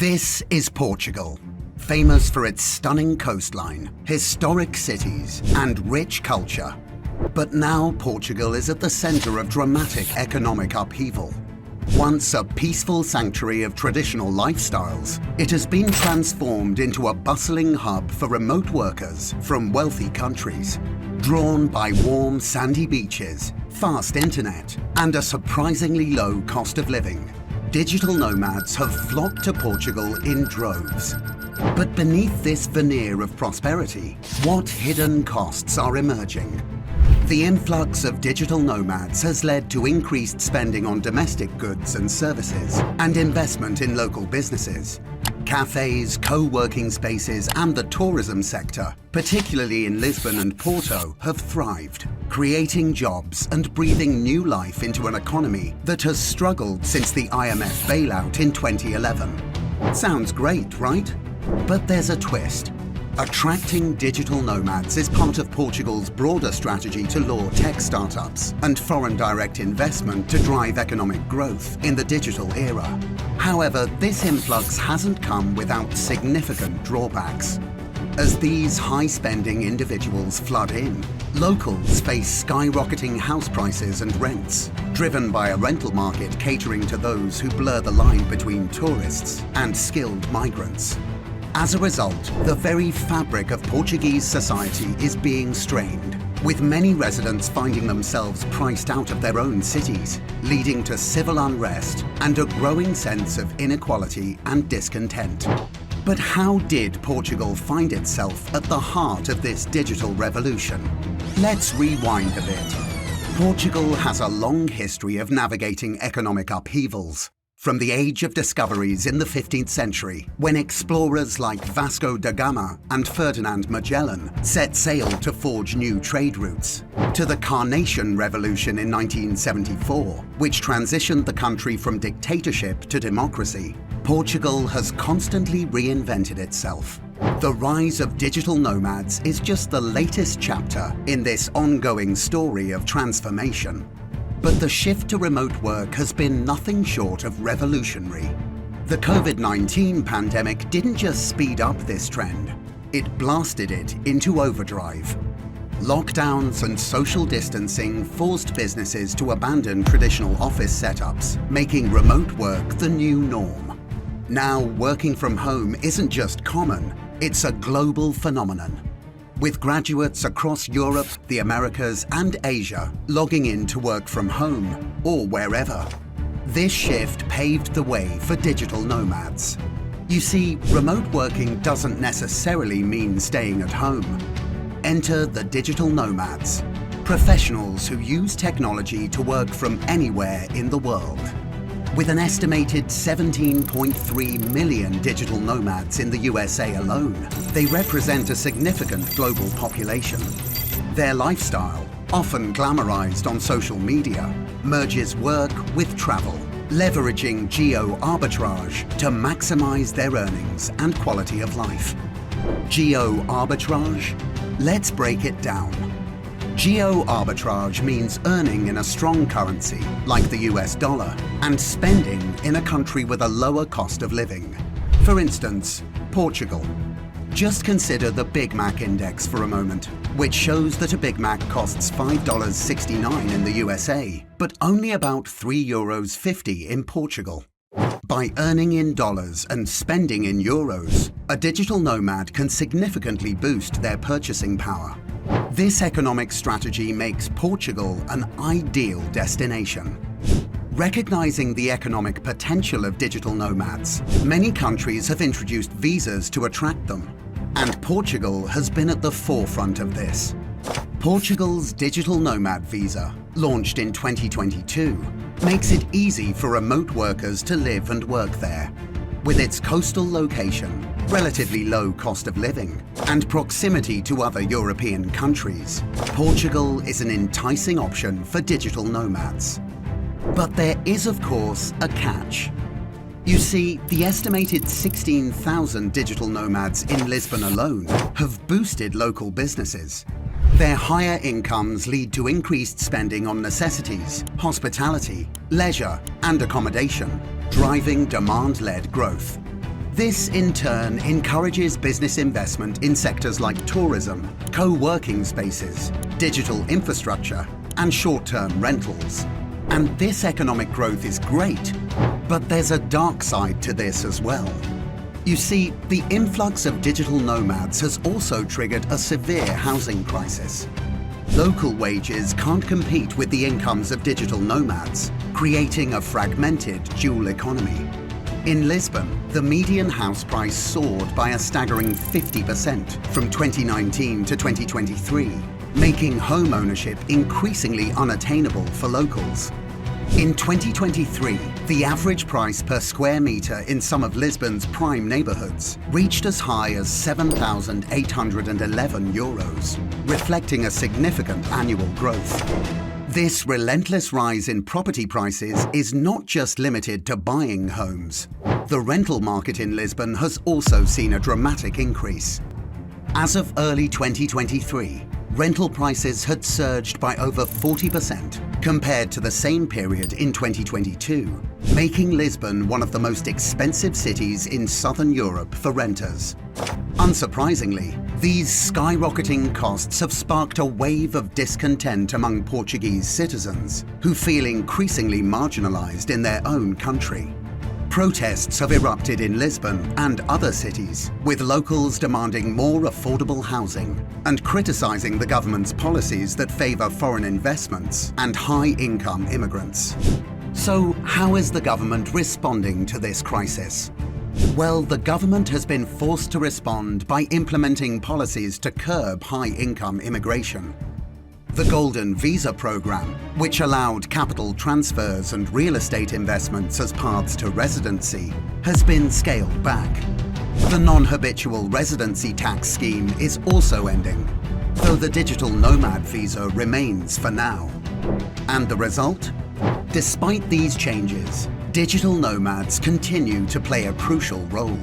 This is Portugal, famous for its stunning coastline, historic cities, and rich culture. But now Portugal is at the center of dramatic economic upheaval. Once a peaceful sanctuary of traditional lifestyles, it has been transformed into a bustling hub for remote workers from wealthy countries. Drawn by warm, sandy beaches, fast internet, and a surprisingly low cost of living, digital nomads have flocked to Portugal in droves. But beneath this veneer of prosperity, what hidden costs are emerging? The influx of digital nomads has led to increased spending on domestic goods and services and investment in local businesses. Cafes, co-working spaces, and the tourism sector, particularly in Lisbon and Porto, have thrived, creating jobs and breathing new life into an economy that has struggled since the IMF bailout in 2011. Sounds great, right? But there's a twist. Attracting digital nomads is part of Portugal's broader strategy to lure tech startups and foreign direct investment to drive economic growth in the digital era. However, this influx hasn't come without significant drawbacks. As these high-spending individuals flood in, locals face skyrocketing house prices and rents, driven by a rental market catering to those who blur the line between tourists and skilled migrants. As a result, the very fabric of Portuguese society is being strained, with many residents finding themselves priced out of their own cities, leading to civil unrest and a growing sense of inequality and discontent. But how did Portugal find itself at the heart of this digital revolution? Let's rewind a bit. Portugal has a long history of navigating economic upheavals. From the age of discoveries in the 15th century, when explorers like Vasco da Gama and Ferdinand Magellan set sail to forge new trade routes, to the Carnation Revolution in 1974, which transitioned the country from dictatorship to democracy, Portugal has constantly reinvented itself. The rise of digital nomads is just the latest chapter in this ongoing story of transformation. But the shift to remote work has been nothing short of revolutionary. The COVID-19 pandemic didn't just speed up this trend, it blasted it into overdrive. Lockdowns and social distancing forced businesses to abandon traditional office setups, making remote work the new norm. Now, working from home isn't just common, it's a global phenomenon, with graduates across Europe, the Americas, and Asia logging in to work from home or wherever. This shift paved the way for digital nomads. You see, remote working doesn't necessarily mean staying at home. Enter the digital nomads, professionals who use technology to work from anywhere in the world. With an estimated 17.3 million digital nomads in the USA alone, they represent a significant global population. Their lifestyle, often glamorized on social media, merges work with travel, leveraging geo-arbitrage to maximize their earnings and quality of life. Geo-arbitrage? Let's break it down. Geo-arbitrage means earning in a strong currency, like the US dollar, and spending in a country with a lower cost of living. For instance, Portugal. Just consider the Big Mac index for a moment, which shows that a Big Mac costs $5.69 in the USA, but only about €3.50 in Portugal. By earning in dollars and spending in euros, a digital nomad can significantly boost their purchasing power. This economic strategy makes Portugal an ideal destination. Recognizing the economic potential of digital nomads, many countries have introduced visas to attract them, and Portugal has been at the forefront of this. Portugal's digital nomad visa, launched in 2022, makes it easy for remote workers to live and work there. With its coastal location, relatively low cost of living, and proximity to other European countries, Portugal is an enticing option for digital nomads. But there is, of course, a catch. You see, the estimated 16,000 digital nomads in Lisbon alone have boosted local businesses. Their higher incomes lead to increased spending on necessities, hospitality, leisure, and accommodation, driving demand-led growth. This, in turn, encourages business investment in sectors like tourism, co-working spaces, digital infrastructure, and short-term rentals. And this economic growth is great, but there's a dark side to this as well. You see, the influx of digital nomads has also triggered a severe housing crisis. Local wages can't compete with the incomes of digital nomads, creating a fragmented dual economy. In Lisbon, the median house price soared by a staggering 50% from 2019 to 2023, making home ownership increasingly unattainable for locals. In 2023, the average price per square metre in some of Lisbon's prime neighbourhoods reached as high as €7,811, reflecting a significant annual growth. This relentless rise in property prices is not just limited to buying homes. The rental market in Lisbon has also seen a dramatic increase. As of early 2023, rental prices had surged by over 40% compared to the same period in 2022, making Lisbon one of the most expensive cities in southern Europe for renters. Unsurprisingly, these skyrocketing costs have sparked a wave of discontent among Portuguese citizens who feel increasingly marginalized in their own country. Protests have erupted in Lisbon and other cities, with locals demanding more affordable housing and criticizing the government's policies that favor foreign investments and high-income immigrants. So, how is the government responding to this crisis? Well, the government has been forced to respond by implementing policies to curb high-income immigration. The Golden Visa program, which allowed capital transfers and real estate investments as paths to residency, has been scaled back. The non-habitual residency tax scheme is also ending, though the digital nomad visa remains for now. And the result? Despite these changes, digital nomads continue to play a crucial role.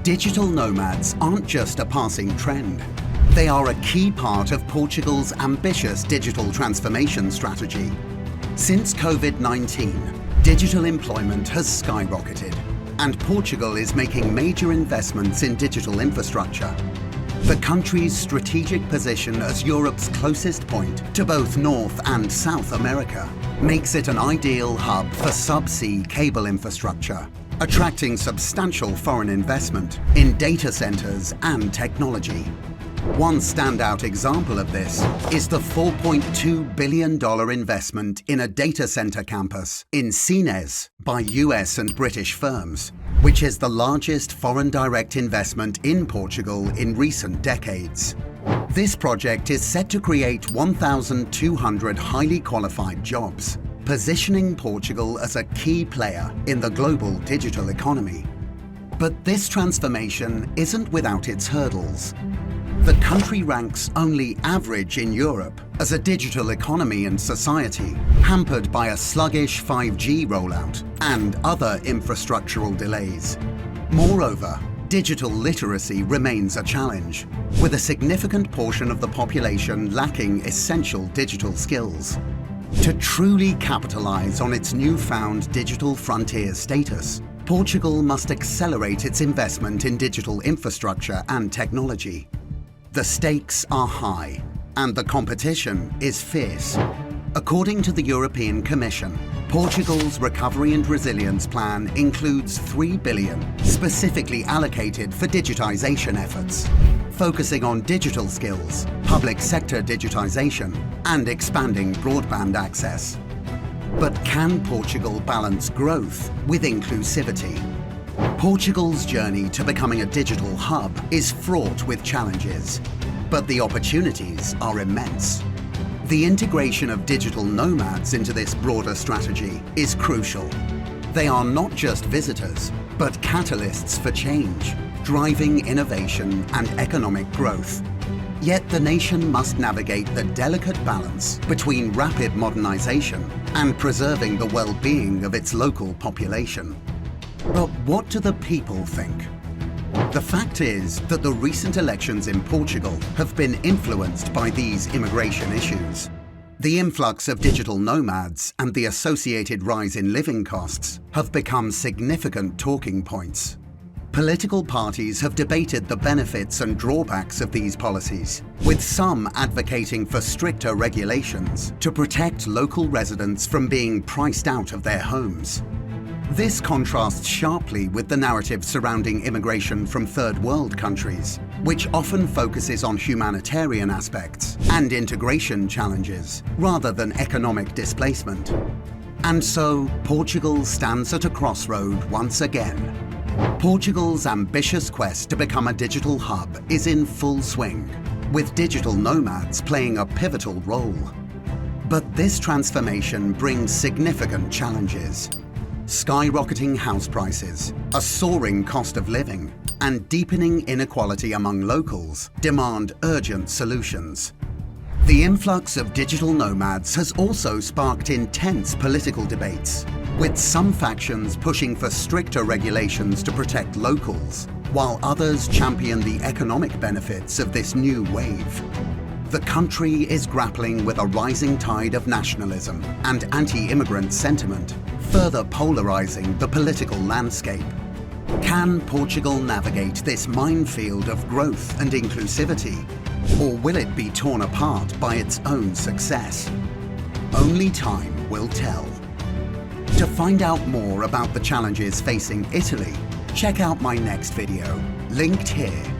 Digital nomads aren't just a passing trend. They are a key part of Portugal's ambitious digital transformation strategy. Since COVID-19, digital employment has skyrocketed, and Portugal is making major investments in digital infrastructure. The country's strategic position as Europe's closest point to both North and South America makes it an ideal hub for subsea cable infrastructure, attracting substantial foreign investment in data centers and technology. One standout example of this is the $4.2 billion investment in a data center campus in Sines by US and British firms, which is the largest foreign direct investment in Portugal in recent decades. This project is set to create 1,200 highly qualified jobs, positioning Portugal as a key player in the global digital economy. But this transformation isn't without its hurdles. The country ranks only average in Europe as a digital economy and society, hampered by a sluggish 5G rollout and other infrastructural delays. Moreover, digital literacy remains a challenge, with a significant portion of the population lacking essential digital skills. To truly capitalize on its newfound digital frontier status, Portugal must accelerate its investment in digital infrastructure and technology. The stakes are high, and the competition is fierce. According to the European Commission, Portugal's Recovery and Resilience Plan includes $3 billion specifically allocated for digitization efforts, focusing on digital skills, public sector digitization, and expanding broadband access. But can Portugal balance growth with inclusivity? Portugal's journey to becoming a digital hub is fraught with challenges, but the opportunities are immense. The integration of digital nomads into this broader strategy is crucial. They are not just visitors, but catalysts for change, driving innovation and economic growth. Yet the nation must navigate the delicate balance between rapid modernization and preserving the well-being of its local population. But what do the people think? The fact is that the recent elections in Portugal have been influenced by these immigration issues. The influx of digital nomads and the associated rise in living costs have become significant talking points. Political parties have debated the benefits and drawbacks of these policies, with some advocating for stricter regulations to protect local residents from being priced out of their homes. This contrasts sharply with the narrative surrounding immigration from third world countries, which often focuses on humanitarian aspects and integration challenges rather than economic displacement. And so, Portugal stands at a crossroad once again. Portugal's ambitious quest to become a digital hub is in full swing, with digital nomads playing a pivotal role. But this transformation brings significant challenges. Skyrocketing house prices, a soaring cost of living, and deepening inequality among locals demand urgent solutions. The influx of digital nomads has also sparked intense political debates, with some factions pushing for stricter regulations to protect locals, while others champion the economic benefits of this new wave. The country is grappling with a rising tide of nationalism and anti-immigrant sentiment, further polarizing the political landscape. Can Portugal navigate this minefield of growth and inclusivity, or will it be torn apart by its own success? Only time will tell. To find out more about the challenges facing Italy, check out my next video, linked here.